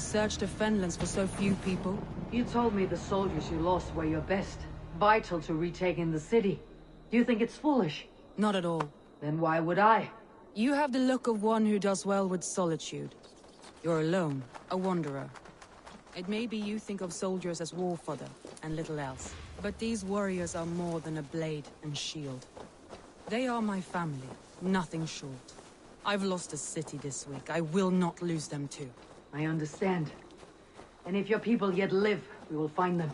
search the Fenlands for so few people? You told me the soldiers you lost were your best, vital to retaking the city. Do you think it's foolish? Not at all. Then why would I? You have the look of one who does well with solitude. You're alone, a wanderer. It may be you think of soldiers as war fodder, and little else. But these warriors are more than a blade and shield. They are my family, nothing short. I've lost a city this week. I will not lose them too. I understand. And if your people yet live, we will find them.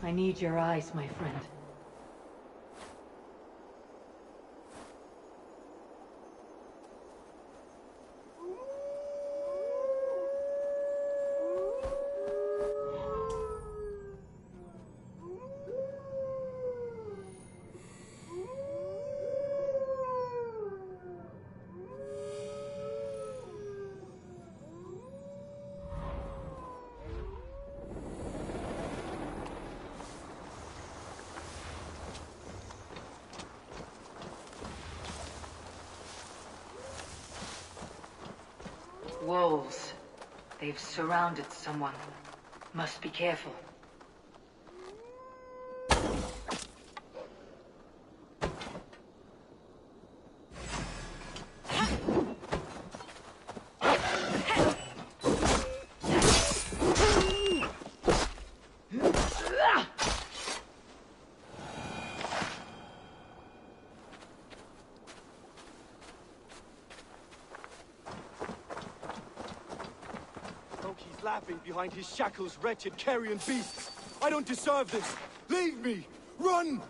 I need your eyes, my friend. Wolves. They've surrounded someone. Must be careful. He's laughing behind his shackles, wretched carrion beasts. I don't deserve this. Leave me! Run!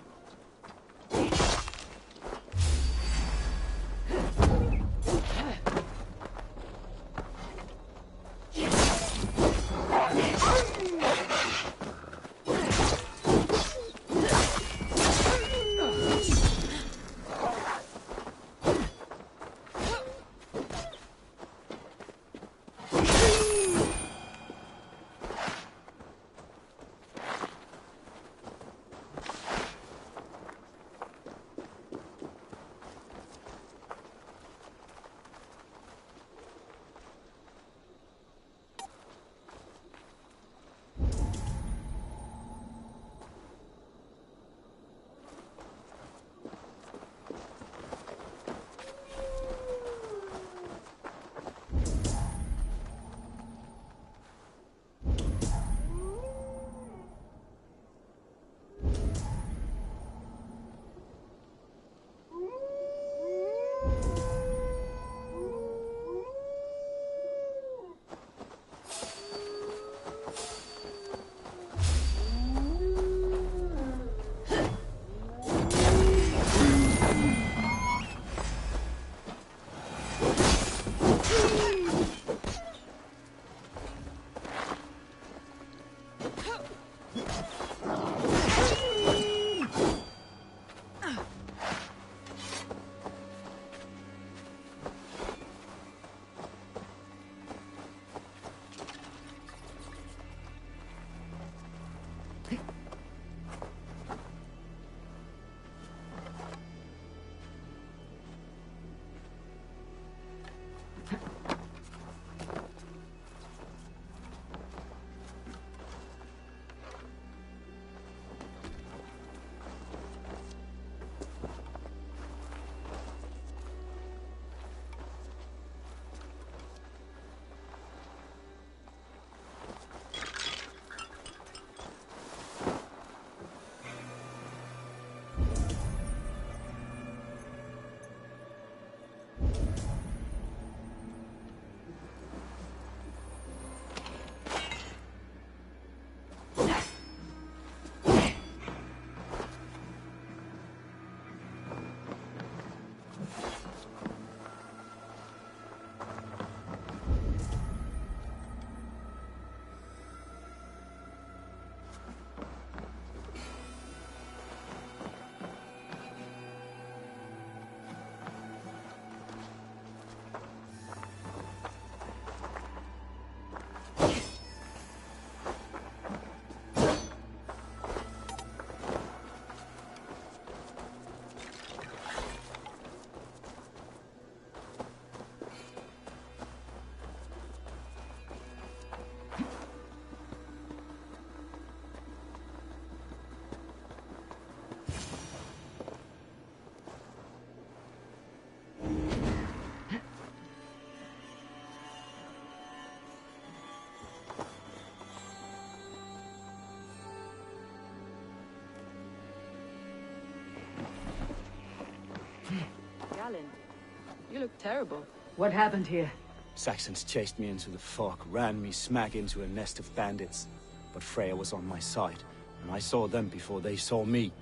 You look terrible. What happened here? Saxons chased me into the fog, ran me smack into a nest of bandits. But Freya was on my side, and I saw them before they saw me.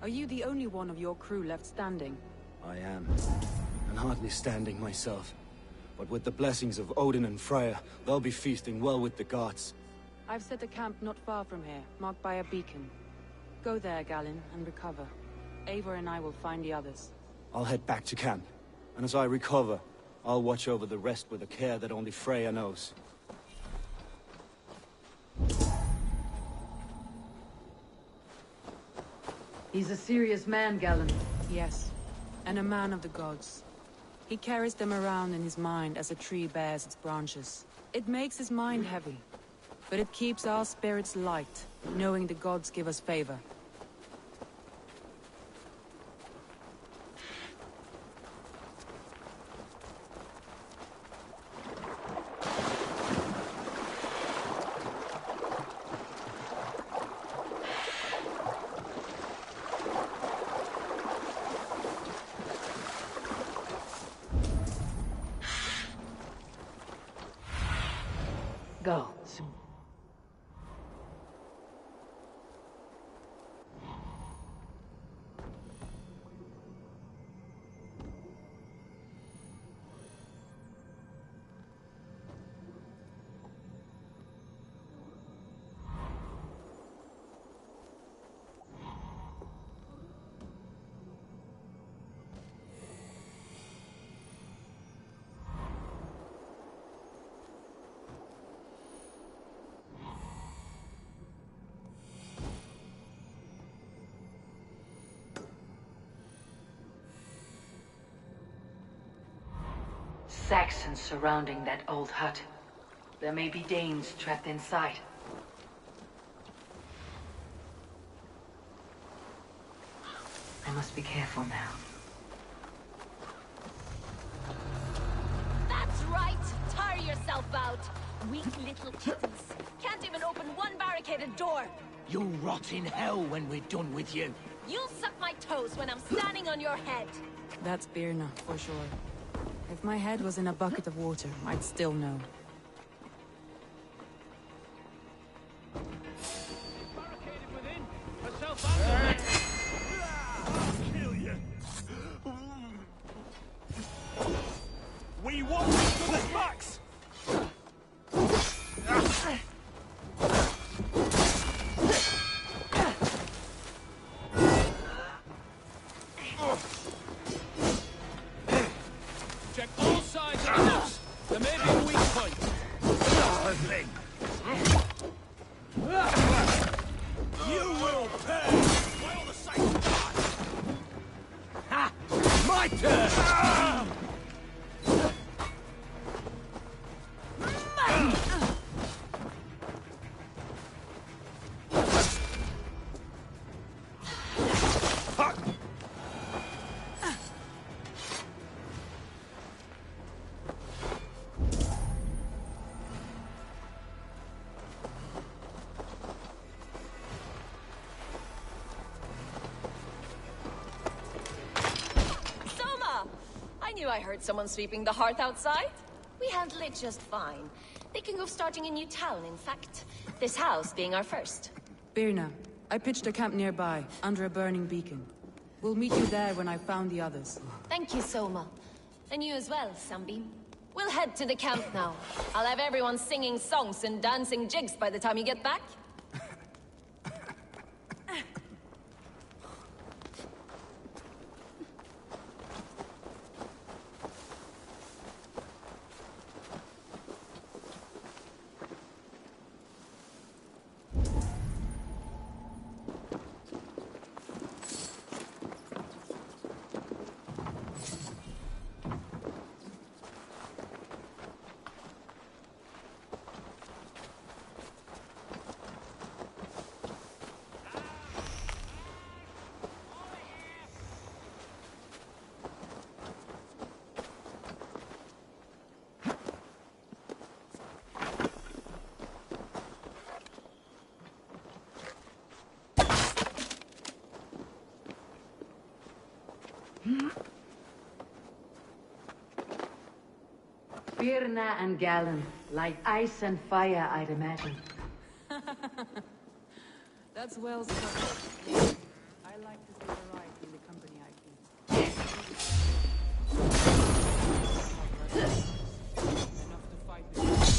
Are you the only one of your crew left standing? I am, and hardly standing myself. But with the blessings of Odin and Freya, they'll be feasting well with the gods. I've set a camp not far from here, marked by a beacon. Go there, Galen, and recover. Eivor and I will find the others. I'll head back to camp, and as I recover, I'll watch over the rest with a care that only Freya knows. He's a serious man, Galen. Yes, and a man of the gods. He carries them around in his mind as a tree bears its branches. It makes his mind heavy, but it keeps our spirits light, knowing the gods give us favor. Go. Saxons surrounding that old hut. There may be Danes trapped inside. I must be careful now. That's right! Tire yourself out! Weak little kittens. Can't even open one barricaded door. You'll rot in hell when we're done with you. You'll suck my toes when I'm standing on your head. That's Birna, for sure. If my head was in a bucket of water, I'd still know. Barricaded within. Herself Kill you! We want this to the max! Check all sides of the house. There may be a weak point. You will pay! By all the saints of God! Ha! My turn! I heard someone sweeping the hearth outside. We handle it just fine. Thinking of starting a new town, in fact. This house being our first. Birna, I pitched a camp nearby, under a burning beacon. We'll meet you there when I've found the others. Thank you, Soma. And you as well, Sunbeam. We'll head to the camp now. I'll have everyone singing songs and dancing jigs by the time you get back. Birna and Galen, like ice and fire, I'd imagine. That's well spoken. I like to see variety in the company I keep. Enough to fight with.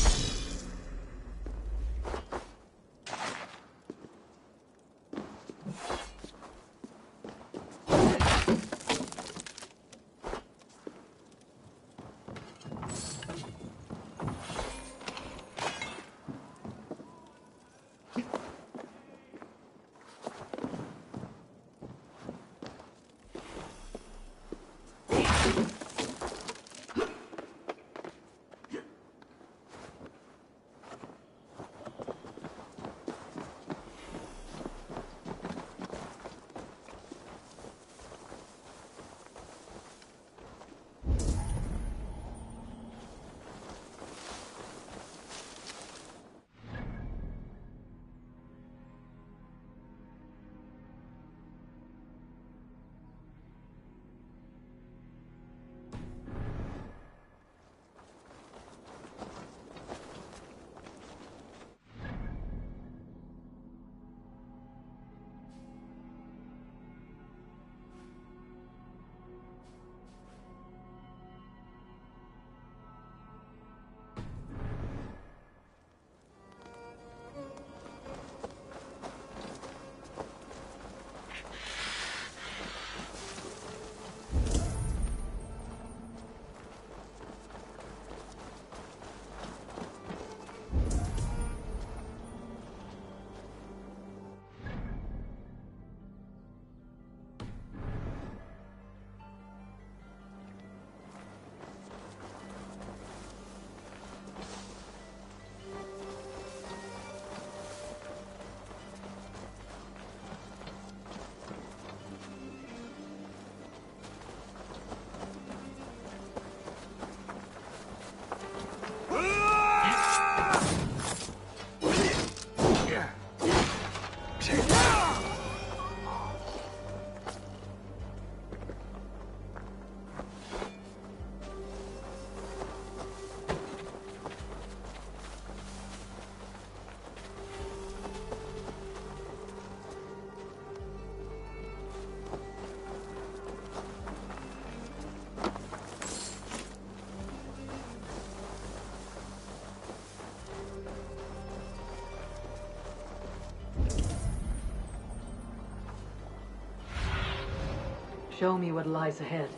Show me what lies ahead.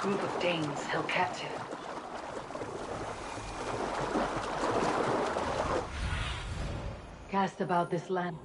group of Danes held captive. Cast about this land.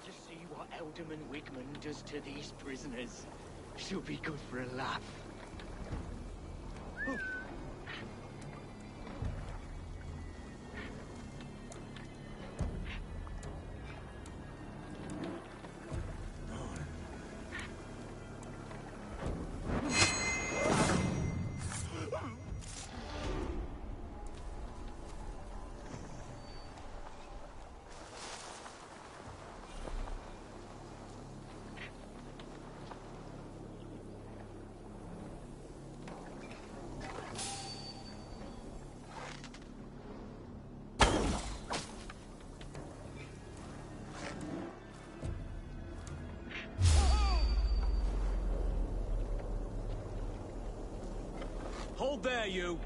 To see what Alderman Wigman does to these prisoners. She'll be good for a laugh. Hold there, you!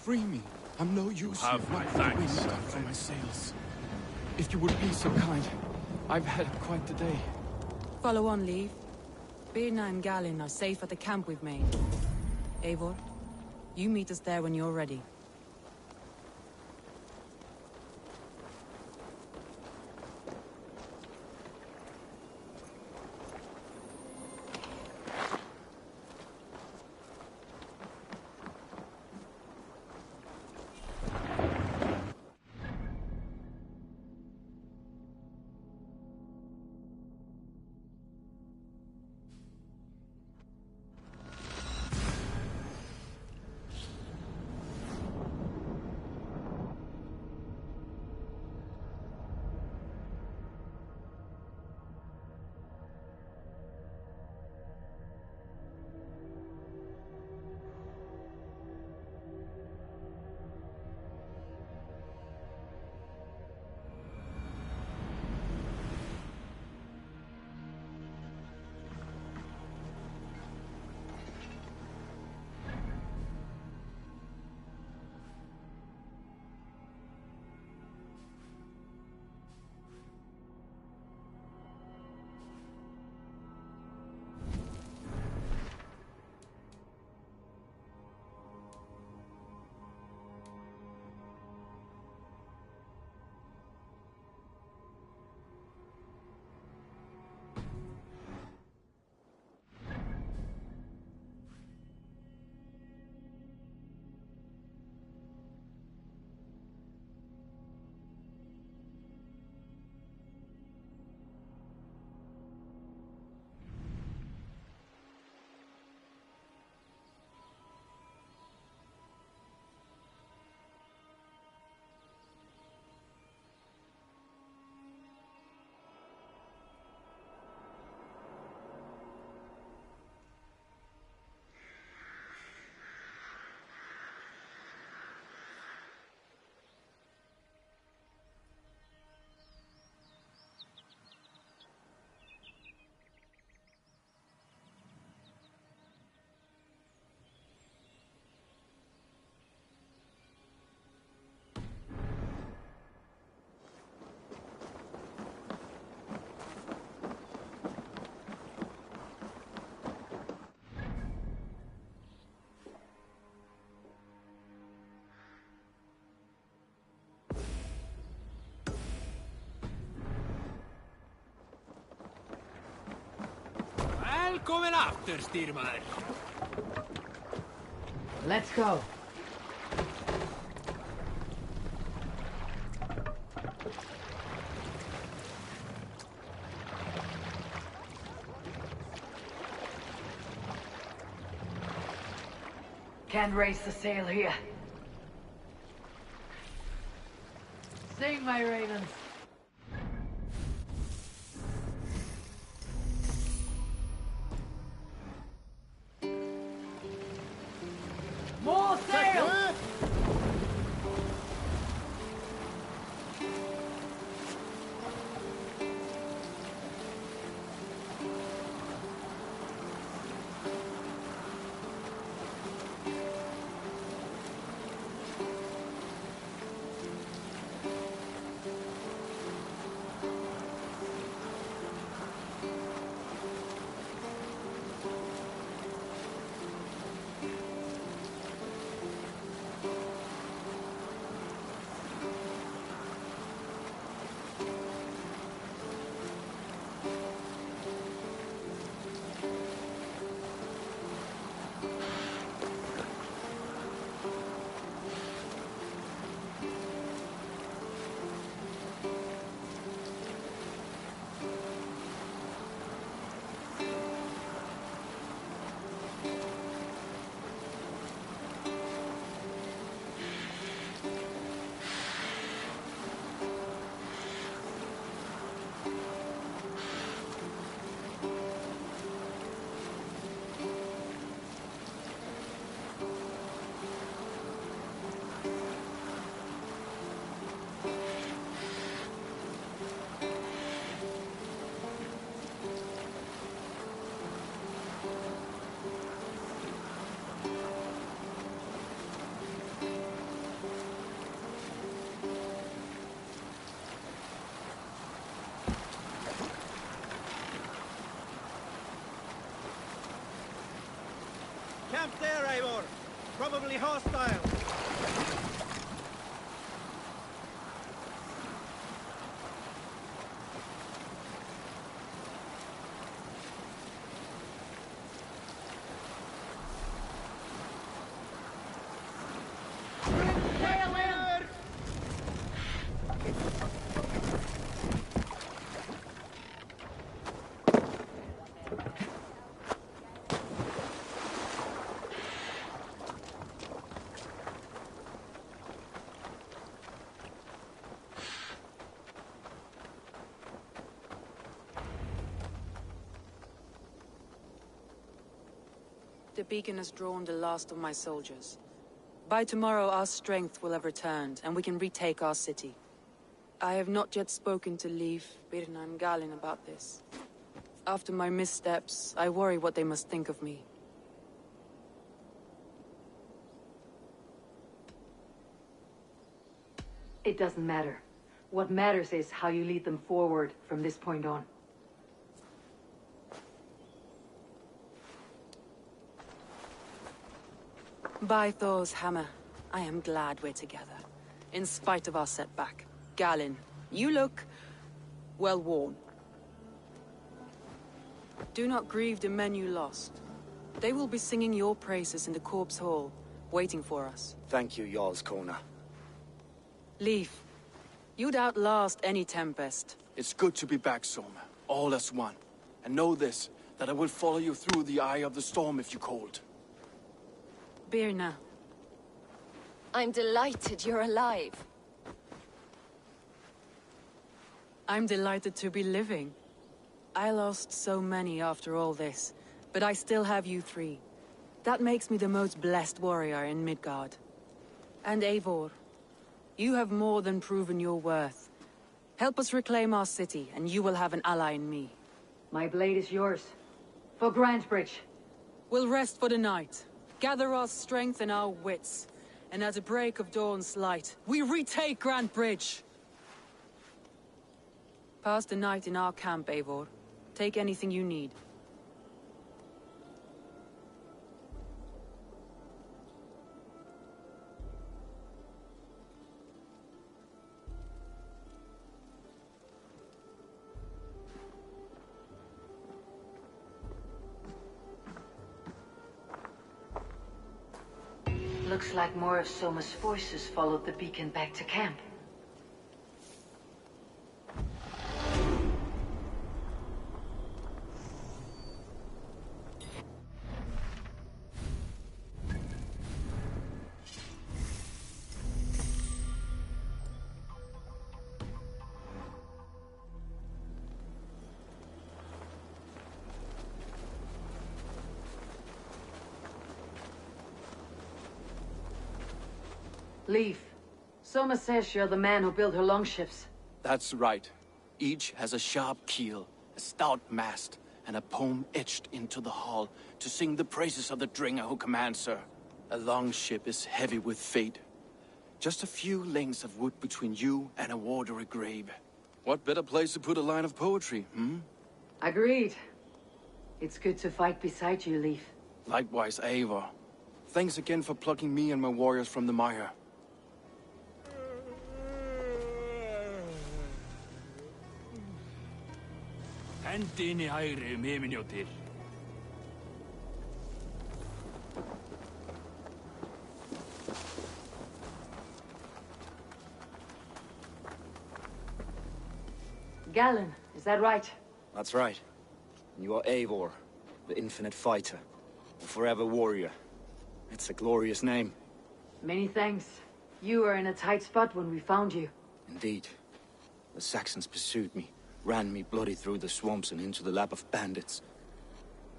Free me. I'm no use. have my Not thanks, wind my from friend. my sails. If you would be so kind, I've had quite the day. Follow on, Leave. Birna and Galen are safe at the camp we've made. Eivor, you meet us there when you're ready. Välkommen after, Styrmar. Let's go. Can't raise the sail here. Sing, my ravens. More sail! Camp there, Eivor. Probably hostile. The beacon has drawn the last of my soldiers. By tomorrow our strength will have returned, and we can retake our city. I have not yet spoken to Leif, Birna and Galin about this. After my missteps, I worry what they must think of me. It doesn't matter. What matters is how you lead them forward from this point on. By Thor's hammer, I am glad we're together. In spite of our setback. Galin, you look well worn. Do not grieve the men you lost. They will be singing your praises in the Corpse Hall, waiting for us. Thank you, Jarl's Kona. Leif, you'd outlast any tempest. It's good to be back, Soma. All as one. And know this, that I will follow you through the eye of the storm if you called. Birna. I'm delighted you're alive. I'm delighted to be living. I lost so many after all this, but I still have you three. That makes me the most blessed warrior in Midgard. And Eivor, you have more than proven your worth. Help us reclaim our city, and you will have an ally in me. My blade is yours. For Grantebridge. We'll rest for the night, gather our strength and our wits, and at the break of dawn's light, we retake Grantebridge! Pass the night in our camp, Eivor. Take anything you need. Looks like more of Soma's forces followed the beacon back to camp. Leaf, Soma says you're the man who built her longships. That's right. Each has a sharp keel, a stout mast, and a poem etched into the hull to sing the praises of the Dringer who commands her. A longship is heavy with fate. Just a few lengths of wood between you and a watery grave. What better place to put a line of poetry, hmm? Agreed. It's good to fight beside you, Leaf. Likewise, Eivor. Thanks again for plucking me and my warriors from the mire. Hendi inn í hægri himinjóttir. Galen, is that right? That's right. And you are Eivor, the infinite fighter, the forever warrior. It's a glorious name. Many thanks. You were in a tight spot when we found you. Indeed. The Saxons pursued me, ran me bloody through the swamps and into the lap of bandits.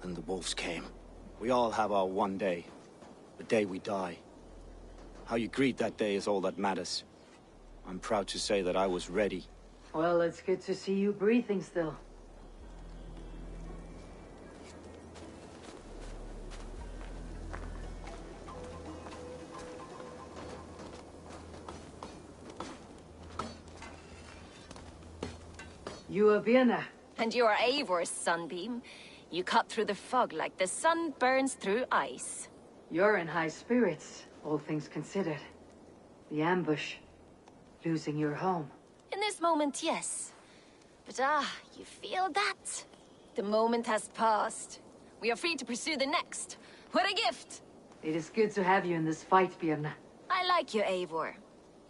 Then the wolves came. We all have our one day. The day we die. How you greet that day is all that matters. I'm proud to say that I was ready. Well, it's good to see you breathing still. You are Birna. And you are Eivor's sunbeam. You cut through the fog like the sun burns through ice. You're in high spirits, all things considered. The ambush. Losing your home. In this moment, yes. But you feel that? The moment has passed. We are free to pursue the next. What a gift! It is good to have you in this fight, Birna. I like you, Eivor.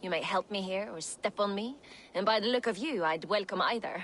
You may help me here or step on me, and by the look of you, I'd welcome either.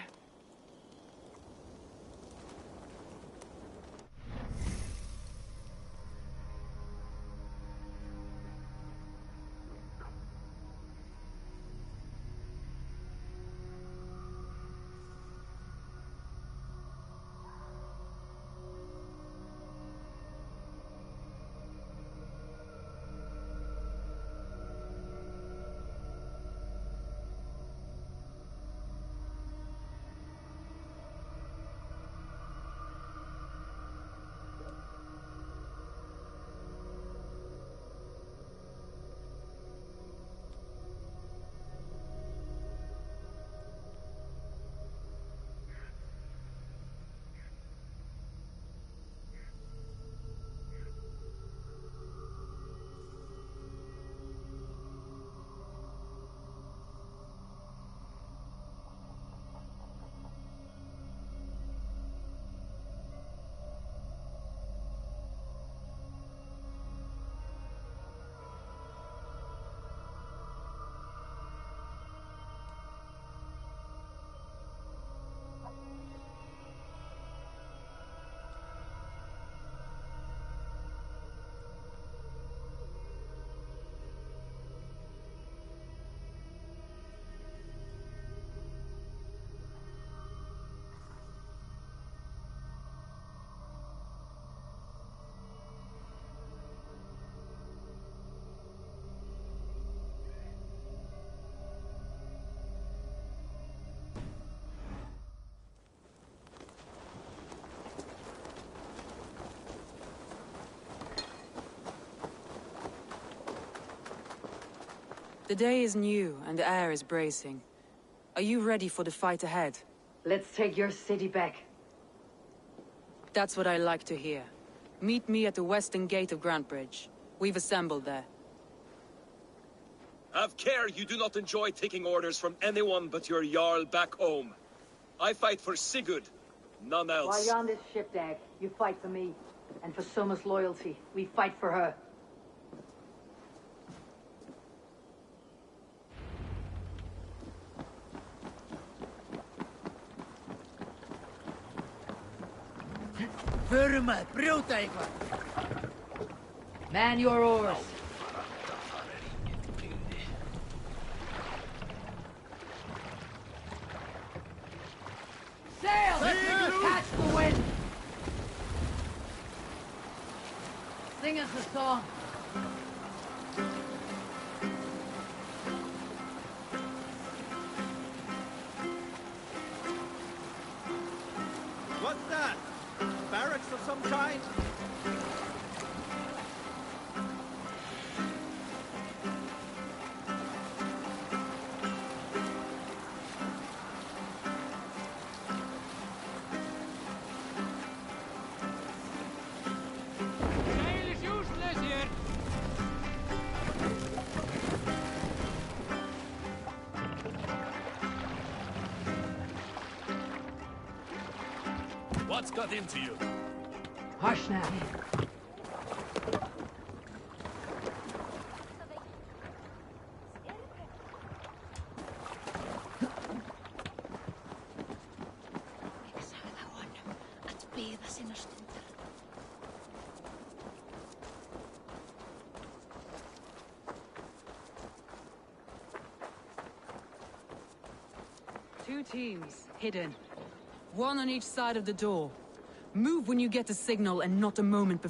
The day is new, and the air is bracing. Are you ready for the fight ahead? Let's take your city back. That's what I like to hear. Meet me at the western gate of Grantbridge. We've assembled there. Have care you do not enjoy taking orders from anyone but your Jarl back home. I fight for Sigurd, none else. While you're on this ship, Dag, you fight for me. And for Soma's loyalty, we fight for her. Vurme, broodeigen. Man your oars. Sail! Catch the wind! Sing us a song. What's that? Barracks of some kind? Sail is useless here. What's got into you? Hush now. Two teams, hidden. One on each side of the door. Move when you get the signal and not a moment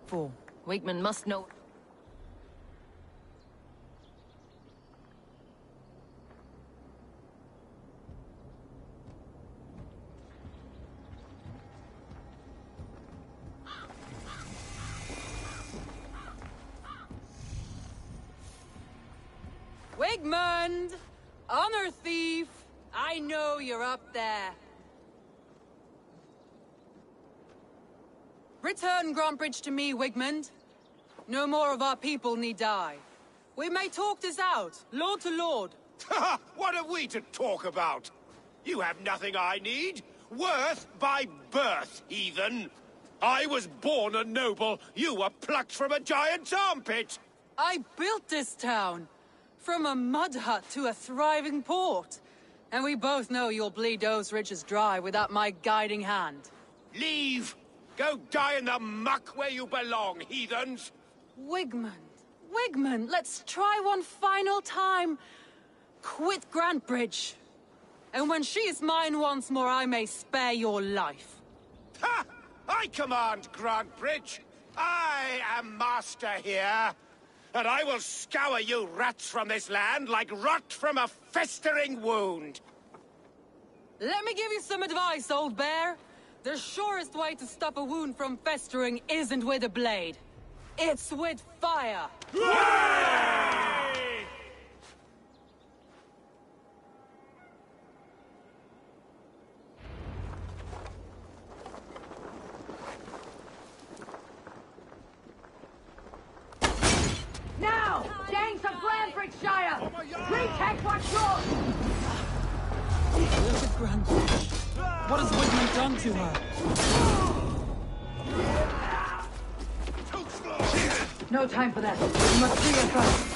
before. Wigman must know. Wigmund! Honor thief! I know you're up there. Return Grantbridge to me, Wigmund. No more of our people need die. We may talk this out, lord to lord. What are we to talk about? You have nothing I need. Worth by birth, heathen. I was born a noble. You were plucked from a giant's armpit. I built this town. From a mud hut to a thriving port. And we both know you'll bleed those riches dry without my guiding hand. Leave! Go die in the muck where you belong, heathens! Wigmund, Wigmund, let's try one final time. Quit Grantbridge. And when she is mine once more, I may spare your life. Ha! I command Grantbridge. I am master here. And I will scour you rats from this land like rot from a festering wound. Let me give you some advice, old bear. The surest way to stop a wound from festering isn't with a blade. It's with fire. Now! Gangs of Grantbridgeshire! Retake what's yours! Look at Grantbridge. What has Wigmund done to her? No time for that. We must free her first.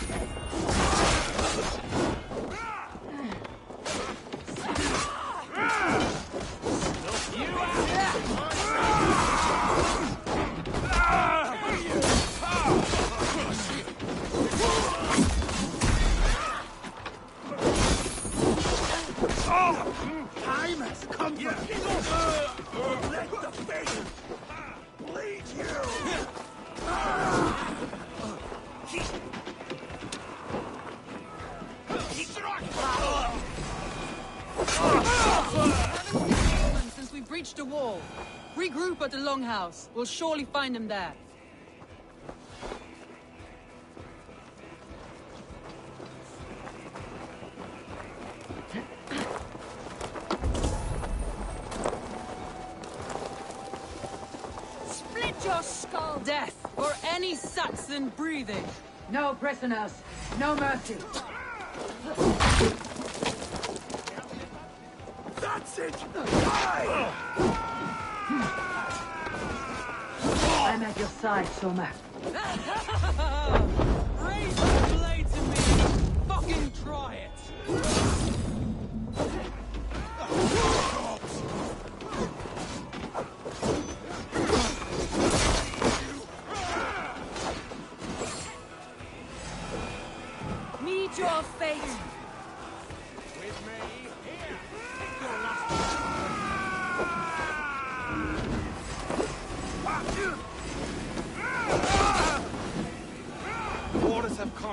Time has come for let the fish bleed you! Since we breached the wall, regroup at the Longhouse. We'll surely find him there. Split your skull! Death for any Saxon breathing. No prisoners. No mercy. That's it! Die! I'm at your side, Soma. Raise the blade to me! Fucking try it!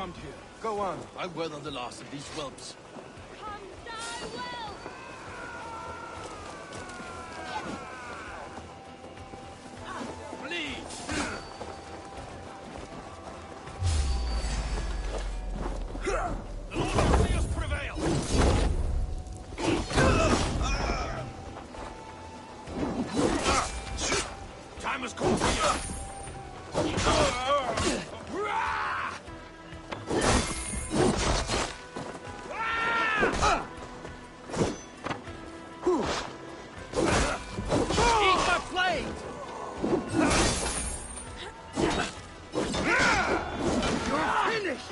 armed here. Go on. I weather the loss of these whelps. Come die well! Flee! The Lord will see us prevail! Time has come for you! Eat my blade! You're finished!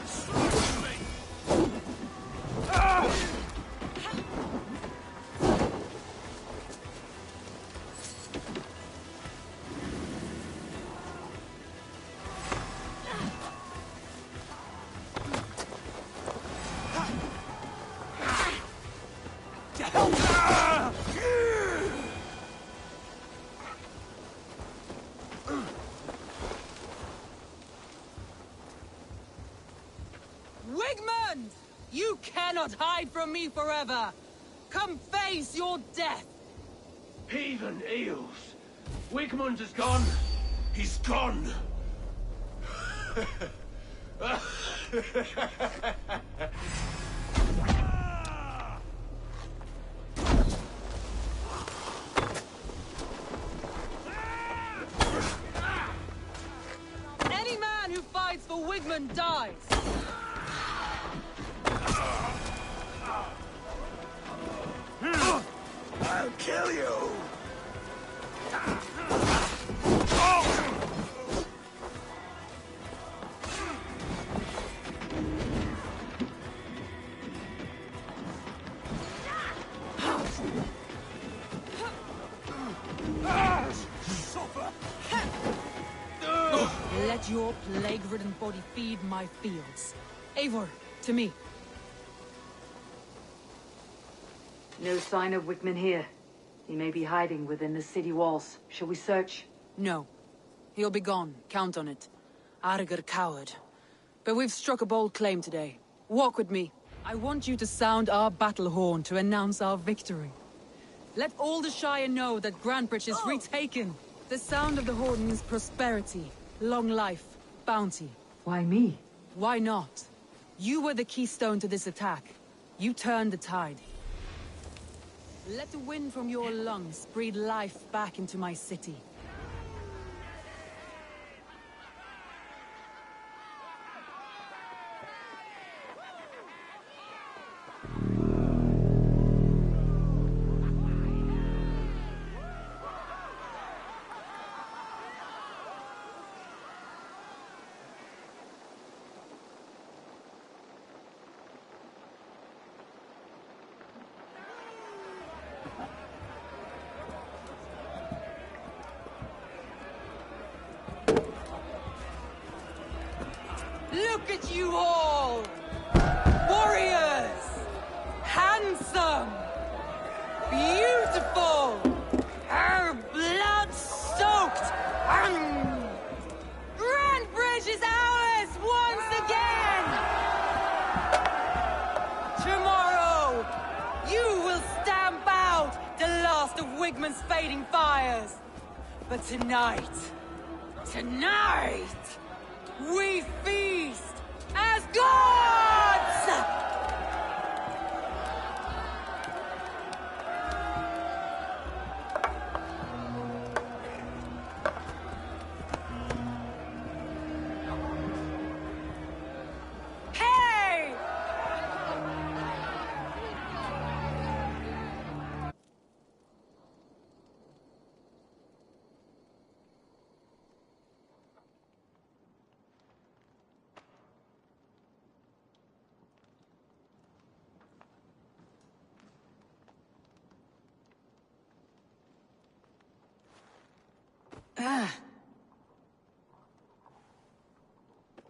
Wigmund! You cannot hide from me forever! Come face your death! Heathen eels! Wigmund is gone! He's gone! Any man who fights for Wigmund dies! I'll kill you! Let your plague-ridden body feed my fields. Eivor, to me. No sign of Wickman here. He may be hiding within the city walls. Shall we search? No. He'll be gone, count on it. Arger coward. But we've struck a bold claim today. Walk with me. I want you to sound our battle horn to announce our victory. Let all the Shire know that Grantbridge is retaken. The sound of the horn means prosperity, long life, bounty. Why me? Why not? You were the keystone to this attack. You turned the tide. Let the wind from your lungs breathe life back into my city. Look at you all! Warriors! Handsome! Beautiful! Blood-soaked! Grantbridge is ours once again! Tomorrow, you will stamp out the last of Wigmund's fading fires. But tonight, we feast as gods! Hey!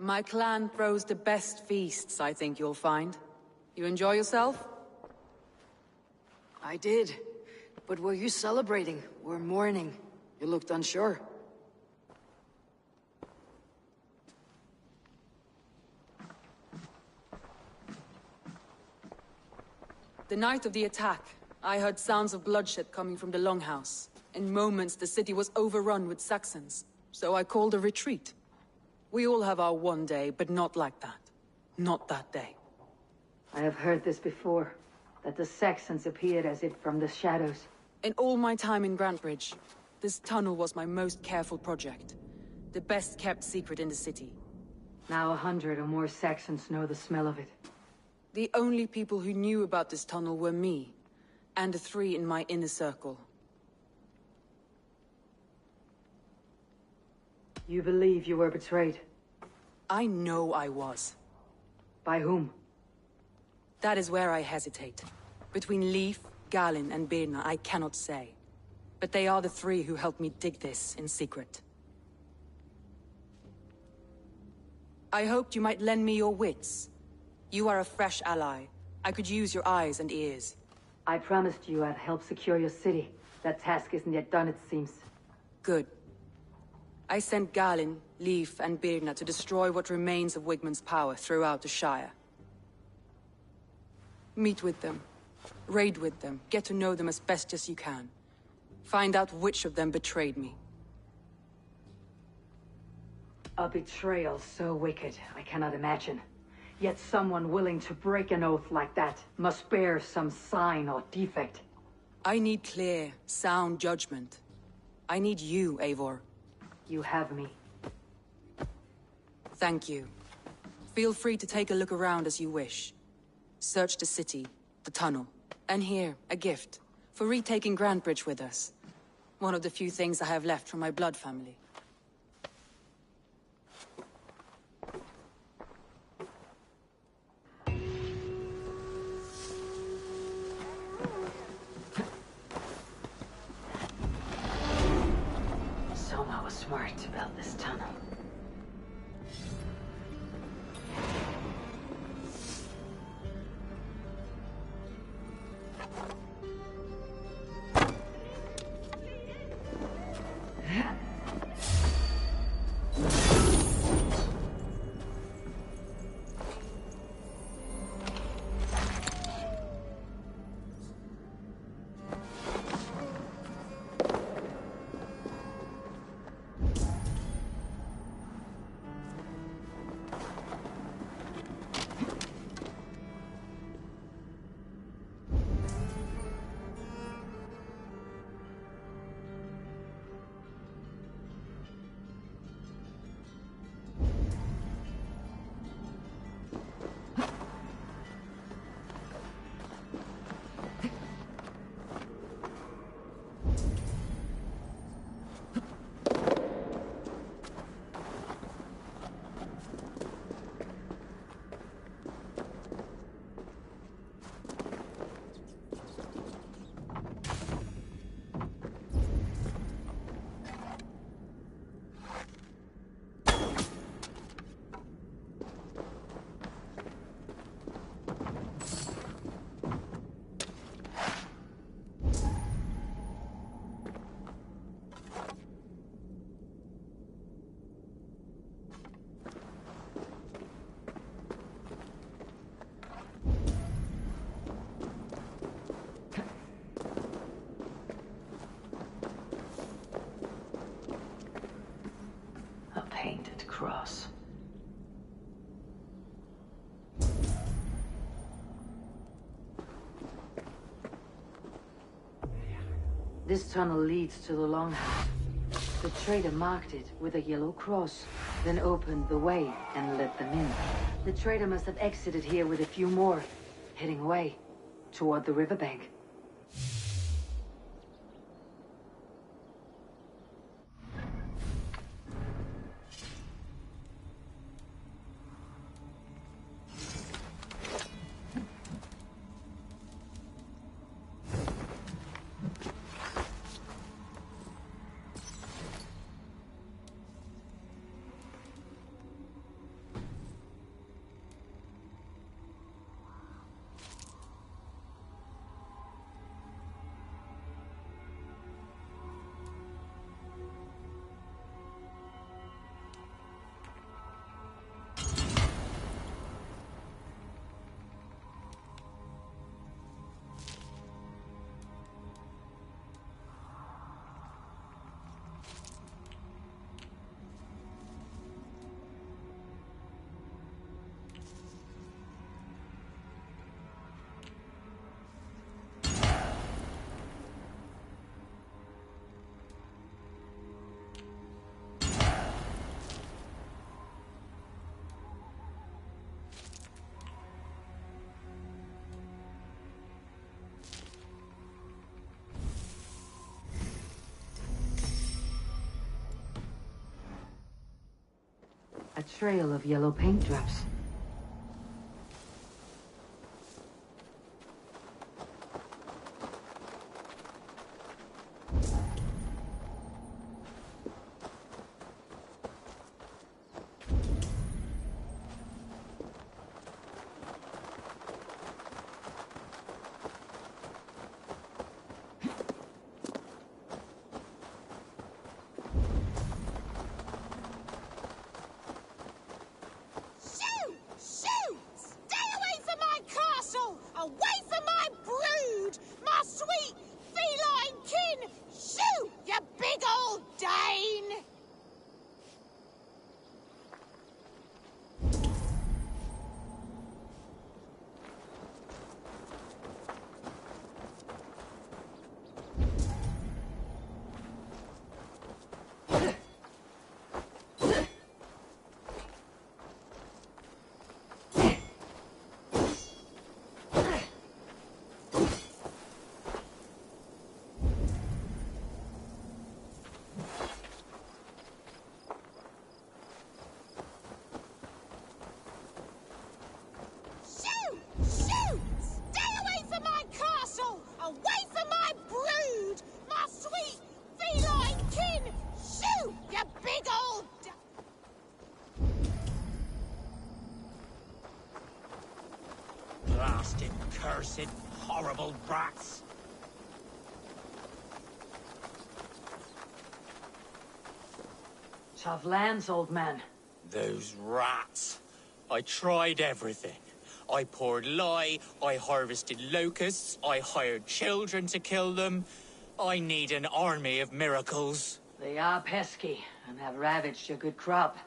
My clan throws the best feasts, I think you'll find. You enjoy yourself? I did. But were you celebrating or mourning? You looked unsure. The night of the attack, I heard sounds of bloodshed coming from the Longhouse. In moments, the city was overrun with Saxons, so I called a retreat. We all have our one day, but not like that. Not that day. I have heard this before, that the Saxons appeared as if from the shadows. In all my time in Grantbridge, this tunnel was my most careful project. The best kept secret in the city. Now 100 or more Saxons know the smell of it. The only people who knew about this tunnel were me, and the 3 in my inner circle. You believe you were betrayed? I know I was. By whom? That is where I hesitate. Between Leif, Galin, and Birna, I cannot say. But they are the 3 who helped me dig this in secret. I hoped you might lend me your wits. You are a fresh ally. I could use your eyes and ears. I promised you I'd help secure your city. That task isn't yet done, it seems. Good. I sent Galin, Leif, and Birna to destroy what remains of Wigmund's power throughout the Shire. Meet with them. Raid with them. Get to know them as best as you can. Find out which of them betrayed me. A betrayal so wicked, I cannot imagine. Yet someone willing to break an oath like that must bear some sign or defect. I need clear, sound judgment. I need you, Eivor. You have me. Thank you. Feel free to take a look around as you wish. Search the city, the tunnel, and here, a gift, for retaking Grantbridge with us. One of the few things I have left from my blood family. Soma was smart to build this tunnel. Painted cross. This tunnel leads to the Longhouse. The trader marked it with a yellow cross, then opened the way and let them in. The trader must have exited here with a few more, heading away toward the riverbank. trail of yellow paint drops. Blasted, cursed, horrible brats! Tough lands, old man. Those rats. I tried everything. I poured lye, I harvested locusts, I hired children to kill them. I need an army of miracles. They are pesky, and have ravaged your good crop.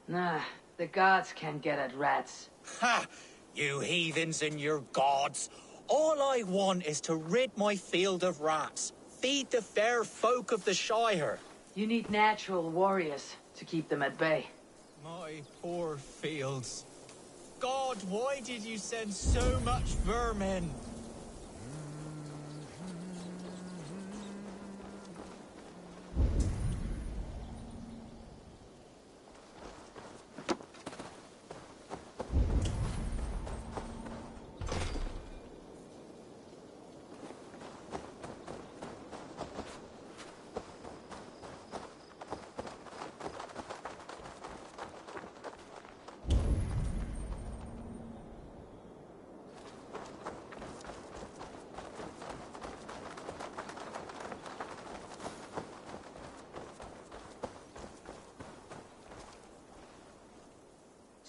Nah, the gods can't get at rats. Ha! You heathens and your gods. All I want is to rid my field of rats. Feed the fair folk of the Shire. You need natural warriors to keep them at bay. My poor fields. God, why did you send so much vermin?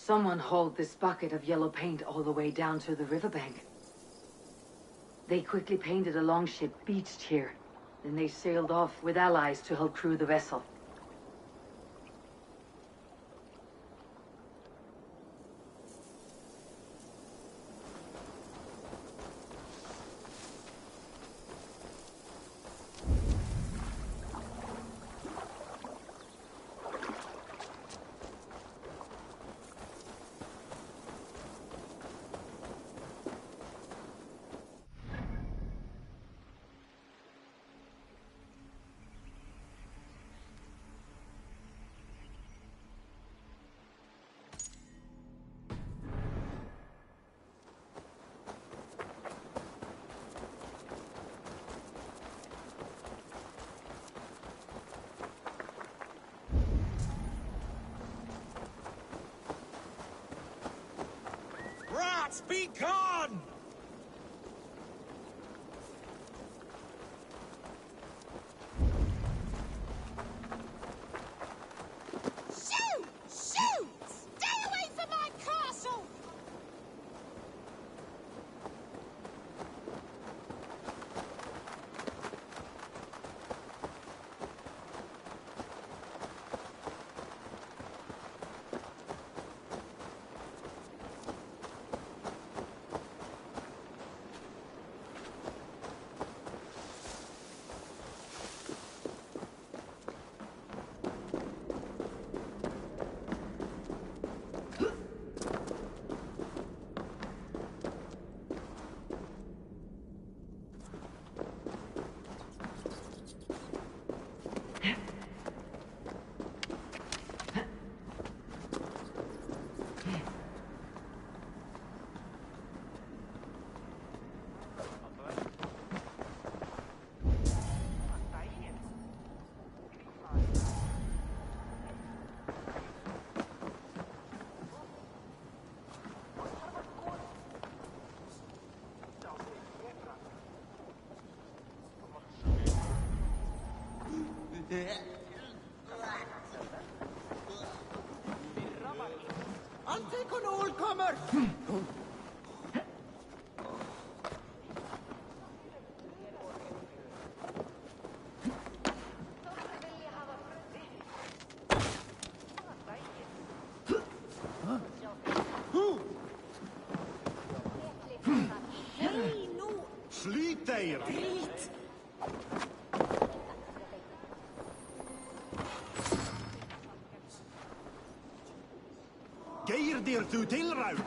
Someone hauled this bucket of yellow paint all the way down to the riverbank. They quickly painted a longship beached here. Then they sailed off with allies to help crew the vessel. Rats, be gone! Shoot! Shoot! Stay away from my castle! I'll take on all comers! Sleep there! Geir dir þú tilræð?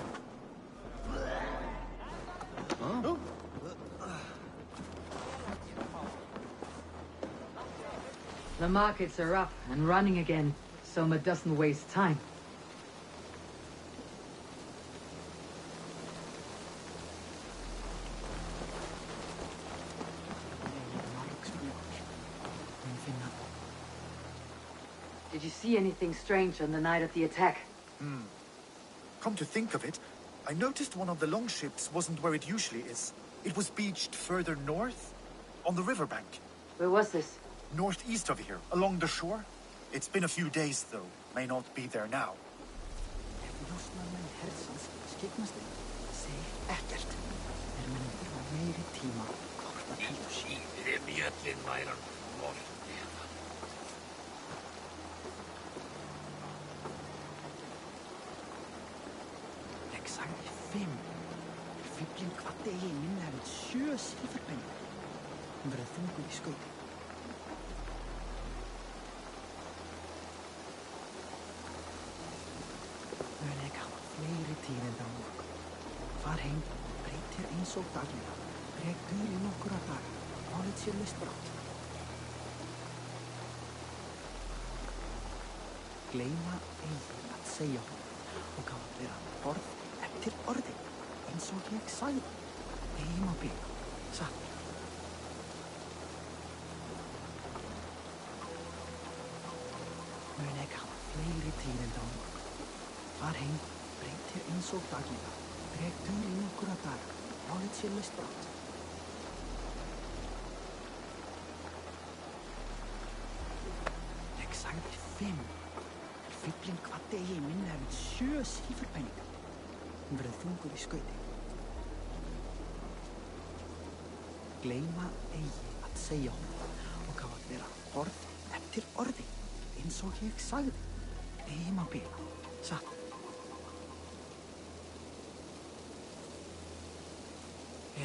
The markets are up and running again. Soma doesn't waste time. Did you see anything strange on the night of the attack? Come to think of it, I noticed one of the longships wasn't where it usually is. It was beached further north, on the riverbank. Where was this? Northeast of here, along the shore. It's been a few days, though. May not be there now. Fíllinn kvaddi eigin minna hefði 7 silfurpenninga. Hún verið þungur í skauti. Möguleika hafa fleiri tíðindi á morgun. Far heim, breytir eins og daglega. Dreg dul í nokkura daga. Málið sér list brátt. Gleyma eigi að segja honum og kann vera orð eftir orði. Eins og ég sagði, eigin á bíl, satt. Mun ekki hafa fleiri tíðindi á morgun. Far heim, breytir eins og daglega. Dreg dul í nokkura daga. Málið sér list brátt. Ég sagði 5. Fíllinn kvaddi eigin minna hefði 7 silfurpenninga. Hún verið þungur í skauti. Gleyma eigi að segja honum og kann vera orð eftir orði, eins og ég sagði. Eigin á bíl, satt.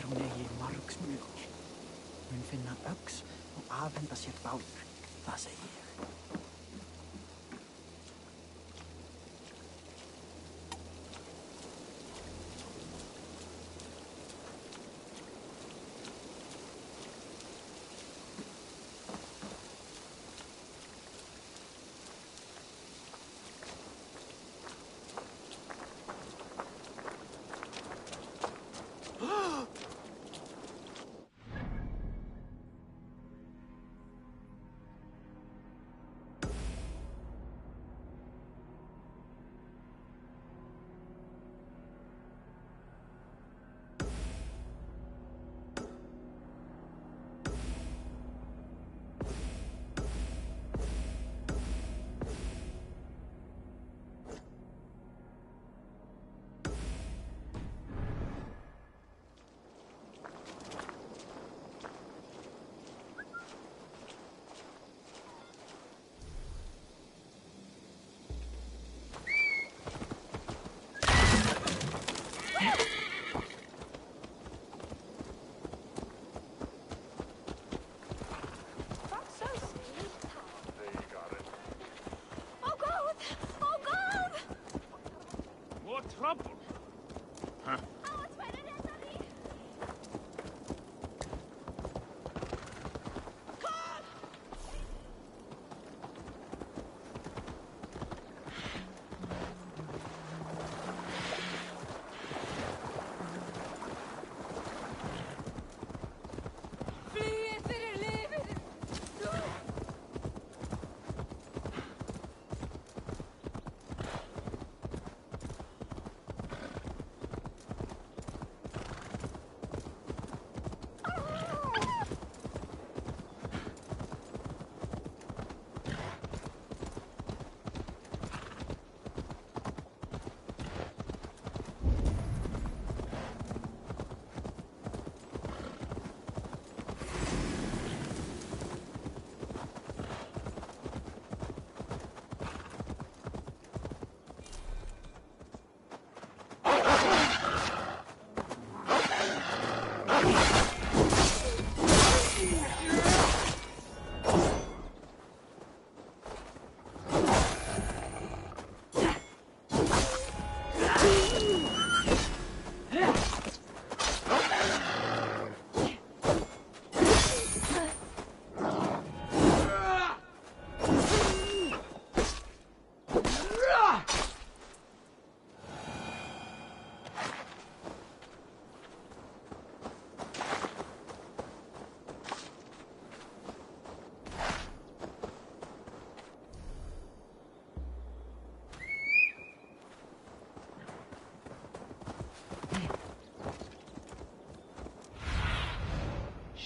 Hún eigi margs mjög. Mun finna öx og afhenda sér bálur. Það segi ég.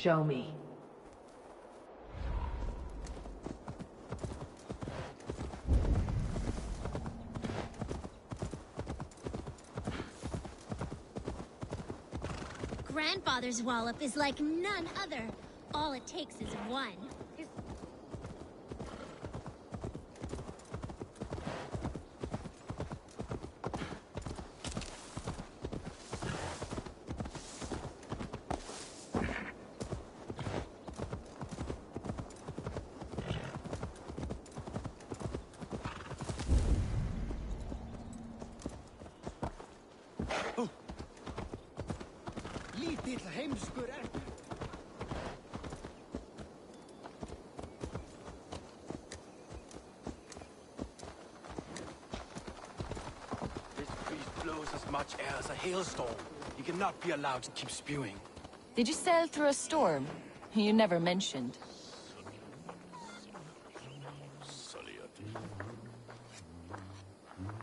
Show me. Grandfather's wallop is like none other. All it takes is one. Lítill heimskur ertu. This priest blows as much air as a hailstorm. He cannot be allowed to keep spewing. Did you sail through a storm? You never mentioned.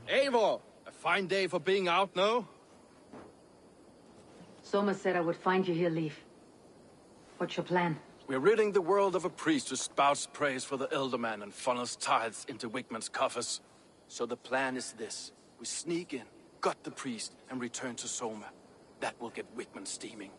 Eivor! A fine day for being out, no? Soma said I would find you here, Leif. What's your plan? We're ridding the world of a priest who spouts praise for the Elderman and funnels tithes into Wigman's coffers. So the plan is this. We sneak in, gut the priest, and return to Soma. That will get Wigman steaming.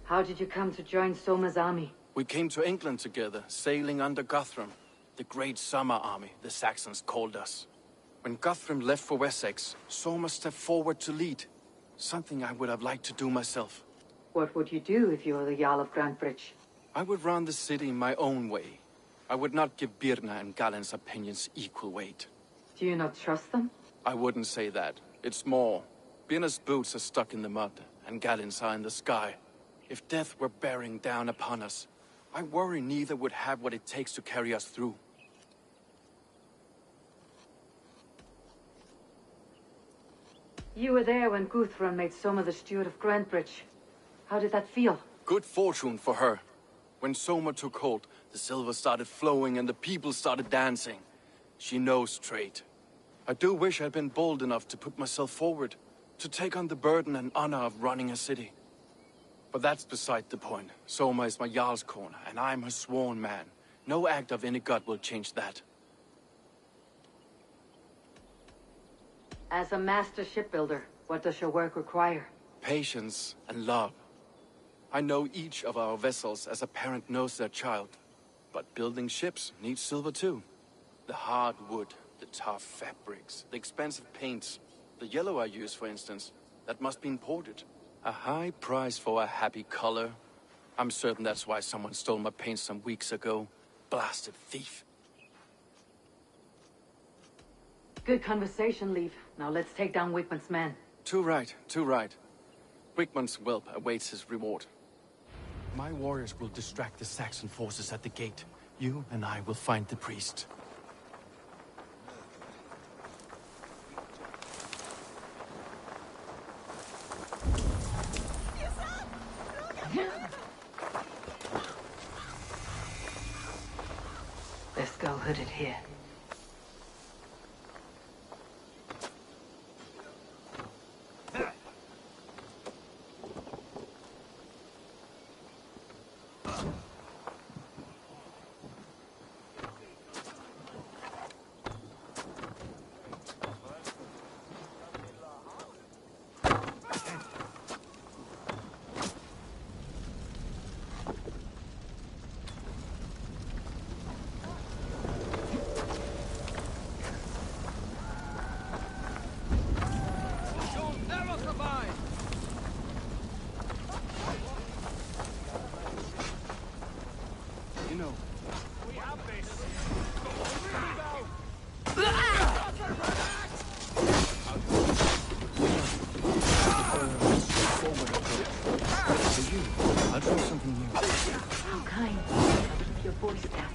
How did you come to join Soma's army? We came to England together, sailing under Guthrum. The Great Summer Army, the Saxons called us. When Guthrum left for Wessex, Soma stepped forward to lead. Something I would have liked to do myself. What would you do if you were the Jarl of Grantebridge? I would run the city my own way. I would not give Birna and Galen's opinions equal weight. Do you not trust them? I wouldn't say that. It's more. Birna's boots are stuck in the mud, and Galen's are in the sky. If death were bearing down upon us, I worry neither would have what it takes to carry us through. You were there when Guthrum made Soma the steward of Grantebridge. How did that feel? Good fortune for her. When Soma took hold, the silver started flowing and the people started dancing. She knows trade. I do wish I'd been bold enough to put myself forward, to take on the burden and honor of running a city. But that's beside the point. Soma is my Jarl's corner, and I'm her sworn man. No act of any god will change that. As a master shipbuilder, what does your work require? Patience and love. I know each of our vessels as a parent knows their child. But building ships needs silver too. The hard wood, the tough fabrics, the expensive paints. The yellow I use, for instance, that must be imported. A high price for a happy color. I'm certain that's why someone stole my paint some weeks ago. Blasted thief. Good conversation, Leif. Now let's take down Wigman's men. Too right, too right. Wigman's whelp awaits his reward. My warriors will distract the Saxon forces at the gate. You and I will find the priest. Let's go hooded here. How kind. Keep your voice down.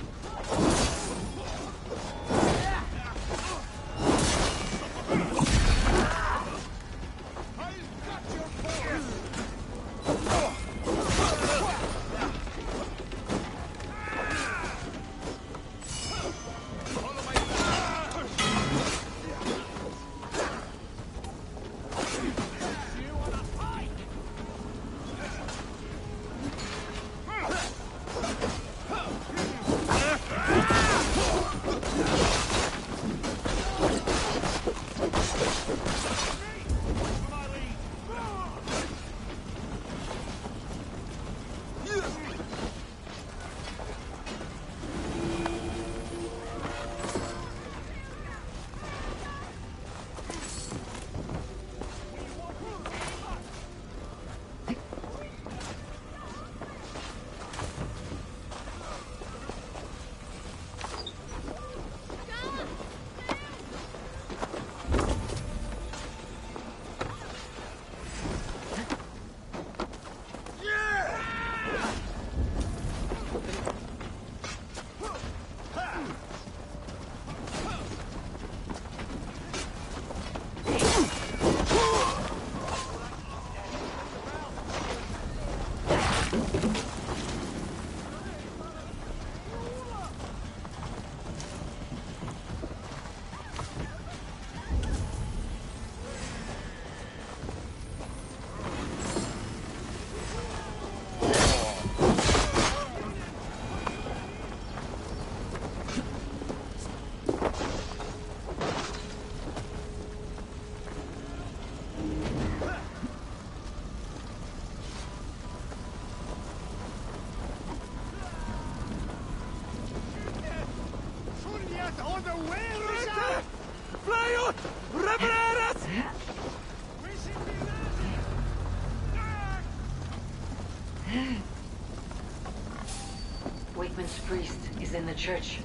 Wakeman's priest is in the church.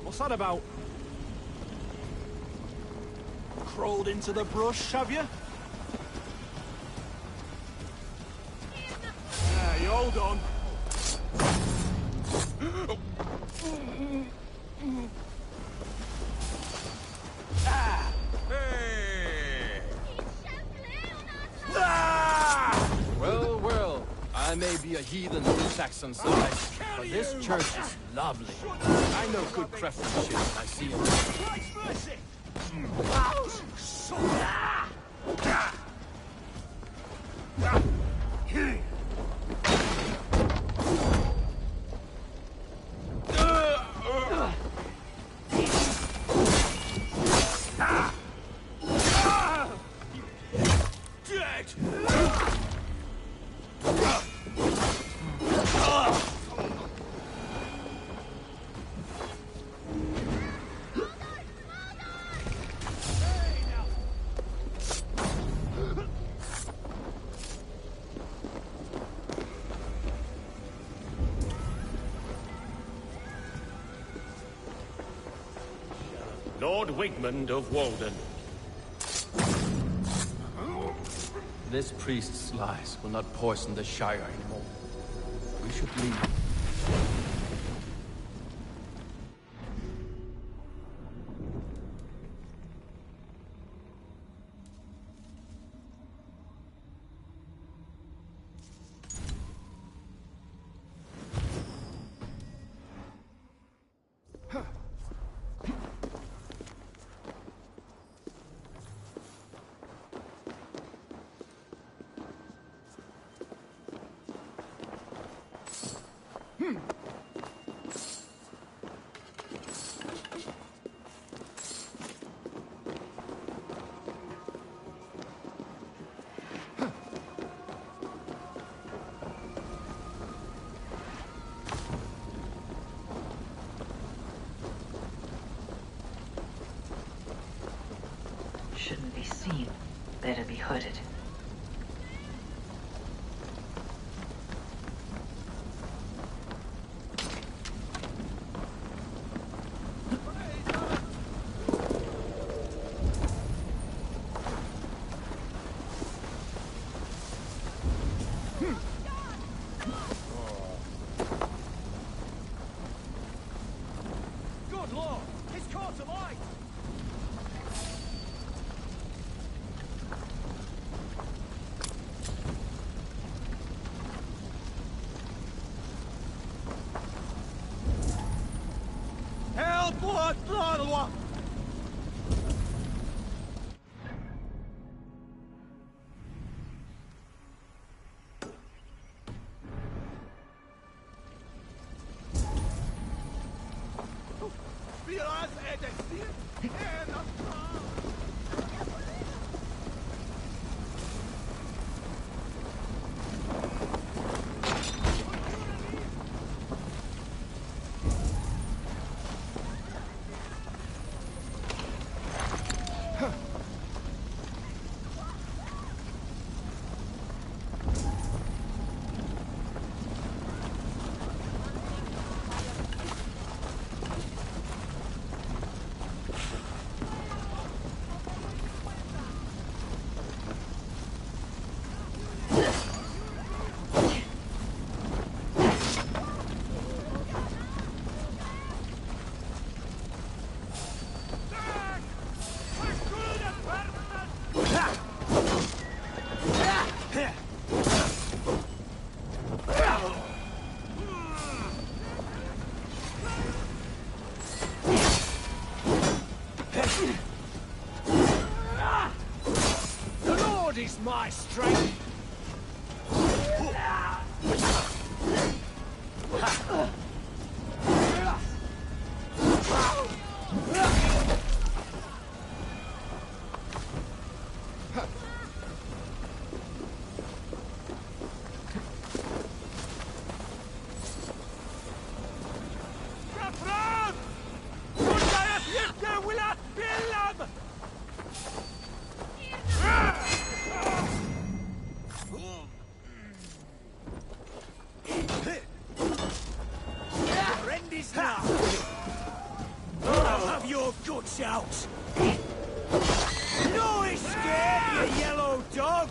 What's that about? Crawled into the brush, have you? Yeah, you hold on. Ah! Hey! Ah! Well, well, I may be a heathen to Saxon side, but this church is lovely. I know good craftsmanship when I see it. Lord Wigmund of Walden. This priest's lies will not poison the Shire anymore. We should leave. Shouldn't be seen. Better be hooded. Good lord! It's caught alight! Help! What? my strength. I'll have your guts out. No escape, you yellow dog.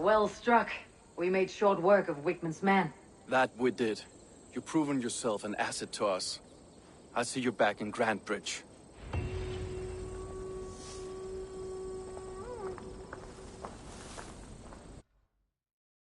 Well struck. We made short work of Wickman's men. That we did. You've proven yourself an asset to us. I see you're back in Grant Bridge.